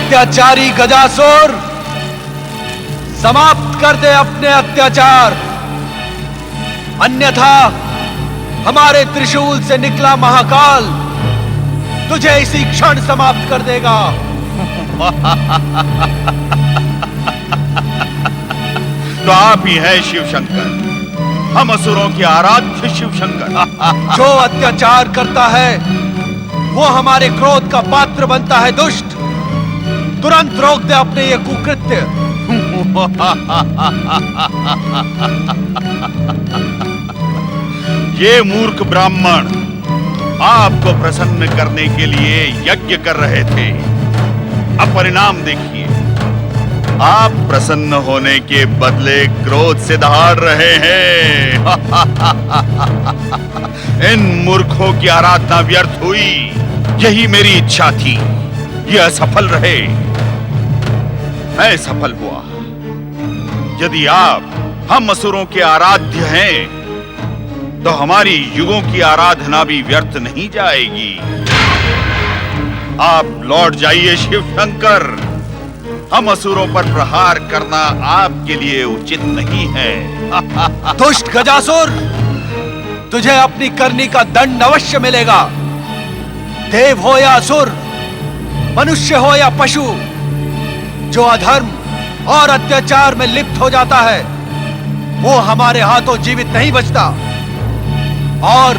अत्याचारी गजासुर, समाप्त कर दे अपने अत्याचार, अन्यथा हमारे त्रिशूल से निकला महाकाल तुझे इसी क्षण समाप्त कर देगा। तो आप ही हैं शिव शंकर, हम असुरों के आराध्य शिव शंकर। जो अत्याचार करता है वो हमारे क्रोध का पात्र बनता है। दुष्ट, तुरंत रोक दे अपने ये कुकृत्य। ये मूर्ख ब्राह्मण आपको प्रसन्न करने के लिए यज्ञ कर रहे थे। अब परिणाम देखिए, आप प्रसन्न होने के बदले क्रोध से दहाड़ रहे हैं। इन मूर्खों की आराधना व्यर्थ हुई। यही मेरी इच्छा थी, यह असफल रहे, मैं सफल हुआ। यदि आप हम असुरों के आराध्य हैं तो हमारी युगों की आराधना भी व्यर्थ नहीं जाएगी। आप लौट जाइए शिव शंकर, हम असुरों पर प्रहार करना आपके लिए उचित नहीं है। दुष्ट गजासुर, तुझे अपनी करनी का दंड अवश्य मिलेगा। देव हो या असुर, मनुष्य हो या पशु, जो अधर्म और अत्याचार में लिप्त हो जाता है वो हमारे हाथों जीवित नहीं बचता, और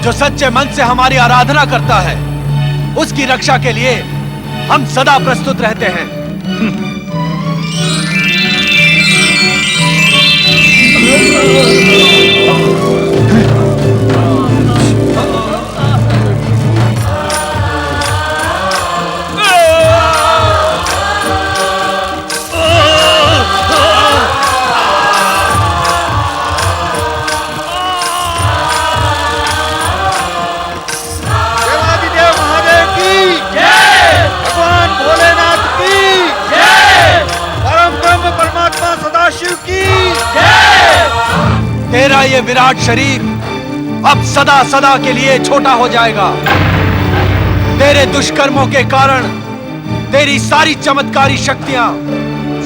जो सच्चे मन से हमारी आराधना करता है उसकी रक्षा के लिए हम सदा प्रस्तुत रहते हैं। तेरा ये विराट शरीर अब सदा सदा के लिए छोटा हो जाएगा। तेरे दुष्कर्मों के कारण तेरी सारी चमत्कारी शक्तियां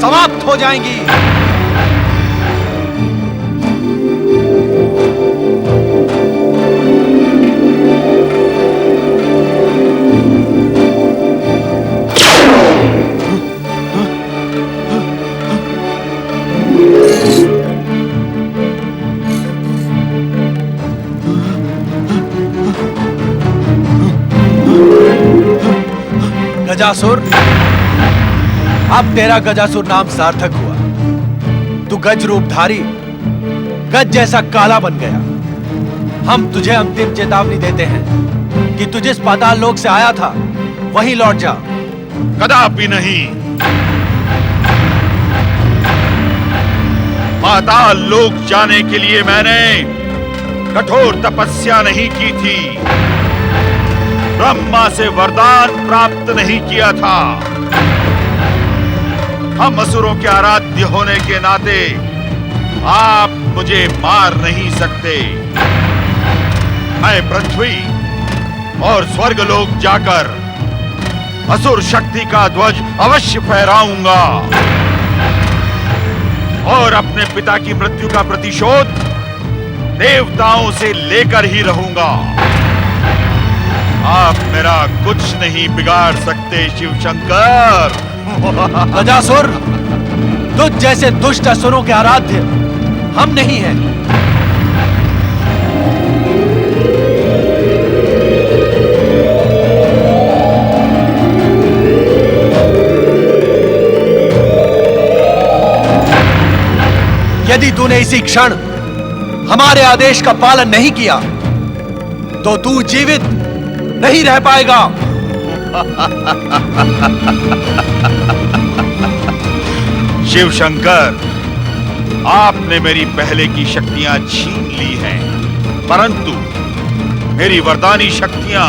समाप्त हो जाएंगी। गजासुर, अब तेरा गजासुर नाम सार्थक हुआ। तू गज रूपधारी, गज जैसा काला बन गया। हम तुझे अंतिम चेतावनी देते हैं कि तू जिस पाताल लोक से आया था वहीं लौट जा। कदापि नहीं। पाताल लोक जाने के लिए मैंने कठोर तपस्या नहीं की थी, ब्रह्मा से वरदान प्राप्त नहीं किया था। हम असुरों के आराध्य होने के नाते आप मुझे मार नहीं सकते। मैं पृथ्वी और स्वर्गलोक जाकर असुर शक्ति का ध्वज अवश्य फहराऊंगा और अपने पिता की मृत्यु का प्रतिशोध देवताओं से लेकर ही रहूंगा। आप मेरा कुछ नहीं बिगाड़ सकते शिव शंकर। गजासुर, तुझ जैसे दुष्ट असुरों के आराध्य हम नहीं हैं। यदि तूने इसी क्षण हमारे आदेश का पालन नहीं किया तो तू जीवित नहीं रह पाएगा। शिव शंकर, आपने मेरी पहले की शक्तियां छीन ली हैं, परंतु मेरी वरदानी शक्तियां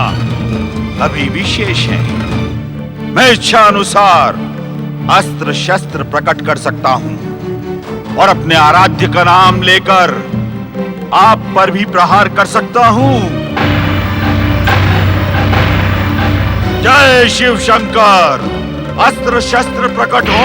अभी विशेष हैं। मैं इच्छा अनुसार अस्त्र शस्त्र प्रकट कर सकता हूं और अपने आराध्य का नाम लेकर आप पर भी प्रहार कर सकता हूं। जय शिव शंकर। अस्त्र शस्त्र प्रकट हो।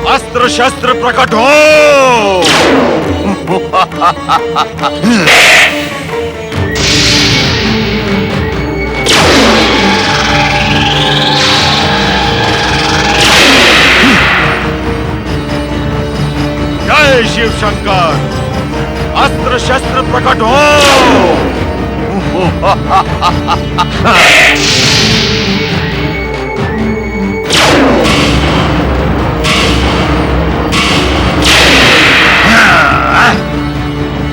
अस्त्र शस्त्र प्रकट हो। जय शिव शंकर, अस्त्र शस्त्र प्रकट हो।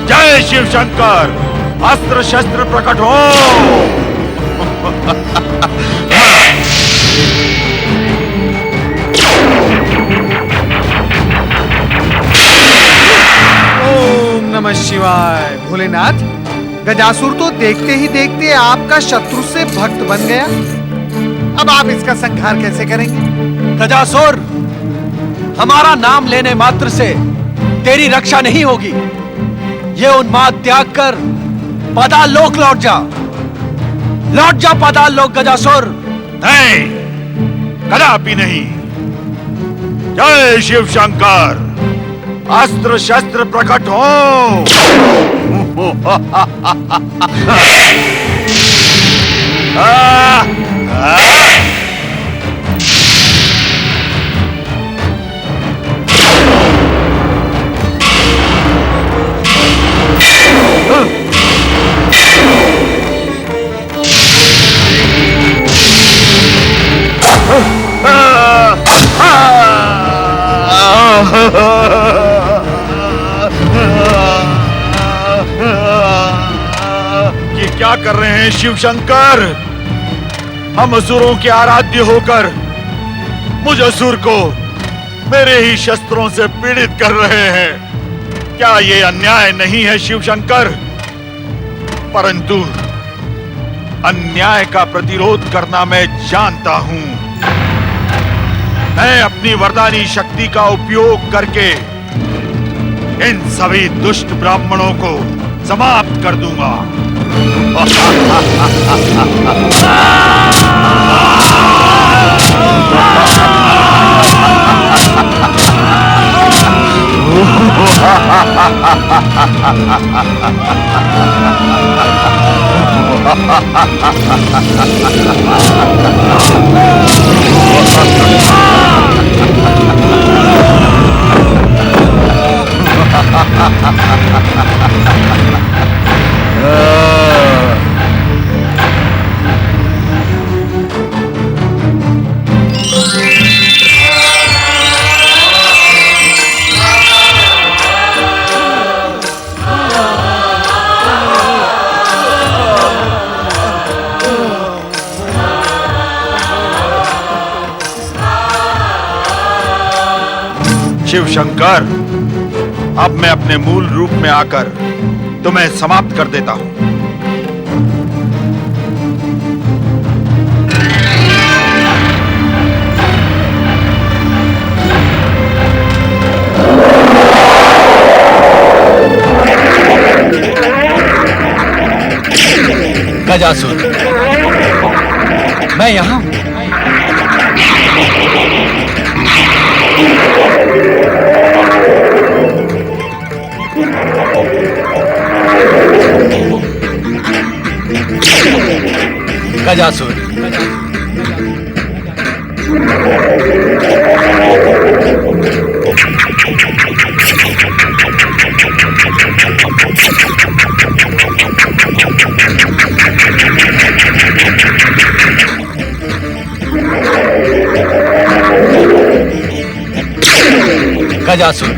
जय शिव शंकर, अस्त्र शस्त्र प्रकट हो। ओम नमः शिवाय। भोलेनाथ, गजासुर तो देखते ही देखते आपका शत्रु से भक्त बन गया। अब आप इसका संहार कैसे करेंगे? गजासुर, हमारा नाम लेने मात्र से तेरी रक्षा नहीं होगी। ये उन्माद त्याग कर पाताल लोक लौट जा। लौट जा पाताल लोक गजासुर। नहीं, कदापि नहीं। जय शिव शंकर, अस्त्र शस्त्र प्रकट हो। ये क्या कर रहे हैं शिव शंकर? हम असुरों के आराध्य होकर मुझ असुर को मेरे ही शस्त्रों से पीड़ित कर रहे हैं। क्या ये अन्याय नहीं है शिव शंकर? परंतु अन्याय का प्रतिरोध करना मैं जानता हूं। मैं अपनी वरदानी शक्ति का उपयोग करके इन सभी दुष्ट ब्राह्मणों को समाप्त कर दूंगा। शिव शंकर, अब मैं अपने मूल रूप में आकर तुम्हें समाप्त कर देता हूं। गजासुर, मैं यहां हूं। गजासुर, गजासुर,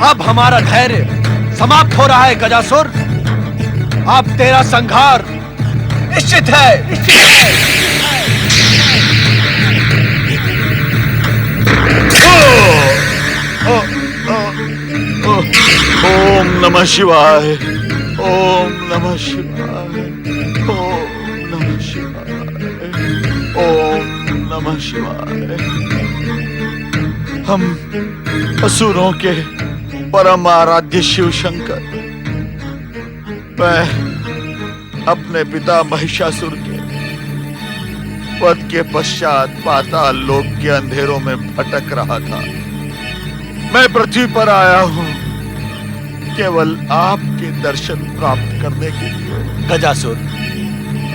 अब हमारा धैर्य समाप्त हो रहा है गजासुर। अब तेरा संहार निश्चित है, निश्चित है। ओम नमः शिवाय, ओम नमः शिवाय, ओम नमः शिवाय, ओम नमः शिवाय। हम असुरों के परम आराध्य शिव शंकर, मैं अपने पिता महिषासुर के वध के पश्चात पाताल लोक के अंधेरों में भटक रहा था। मैं पृथ्वी पर आया हूं केवल आपके दर्शन प्राप्त करने के लिए। गजासुर,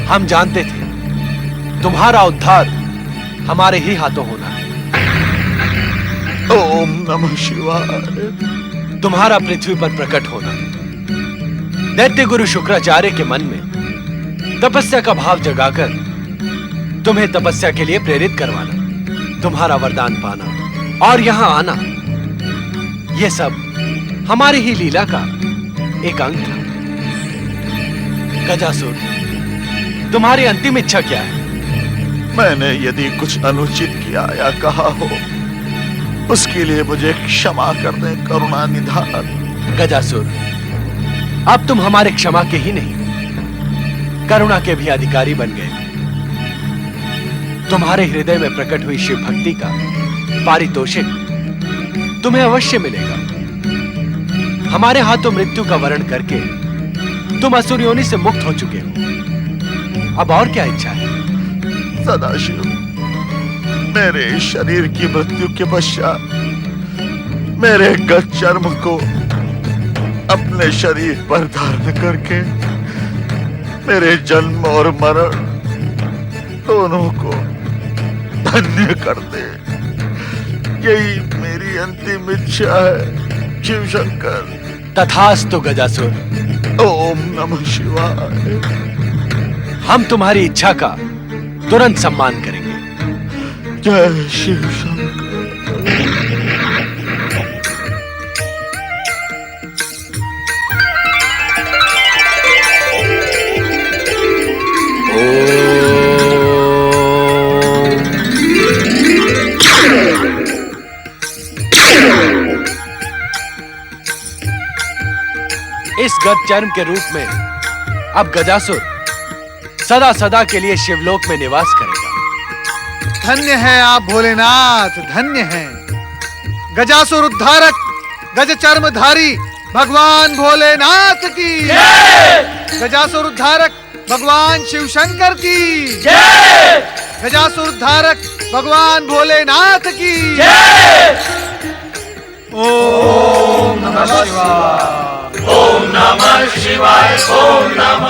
हम जानते थे तुम्हारा उद्धार हमारे ही हाथों होना है। ओम नमः शिवाय। तुम्हारा पृथ्वी पर प्रकट होना, दैत्य गुरु शुक्राचार्य के मन में तपस्या का भाव जगाकर तुम्हें तपस्या के लिए प्रेरित करवाना, तुम्हारा वरदान पाना और यहां आना, यह सब हमारी ही लीला का एक अंग था। गजासुर, तुम्हारी अंतिम इच्छा क्या है? मैंने यदि कुछ अनुचित किया या कहा हो, उसके लिए मुझे क्षमा कर दे करुणा निधान। गजासुर, अब तुम हमारे क्षमा के ही नहीं, करुणा के भी अधिकारी बन गए। तुम्हारे हृदय में प्रकट हुई शिव भक्ति का पारितोषिक तुम्हें अवश्य मिलेगा। हमारे हाथों मृत्यु का वरण करके तुम असुर योनि से मुक्त हो चुके हो। अब और क्या इच्छा है? सदाशिव, मेरे शरीर की मृत्यु के पश्चात मेरे गज चर्म को अपने शरीर पर धारण करके मेरे जन्म और मरण दोनों को धन्य कर दे। यही मेरी अंतिम इच्छा है शिव शंकर। तथास्तु गजासुर। ओम नमः शिवाय। हम तुम्हारी इच्छा का तुरंत सम्मान करेंगे। जय शिव शंकर। इस गज चर्म के रूप में अब गजासुर सदा सदा के लिए शिवलोक में निवास करेगा। धन्य है आप भोलेनाथ, धन्य है। गजासुर उद्धारक, गज चर्मधारी भगवान भोलेनाथ की जय। गजासुर उद्धारक भगवान शिव शंकर की जय। गजासुर उद्धारक भगवान भोलेनाथ की जय। ओम नमः शिवाय। ओम नमः शिवाय। ओम नमः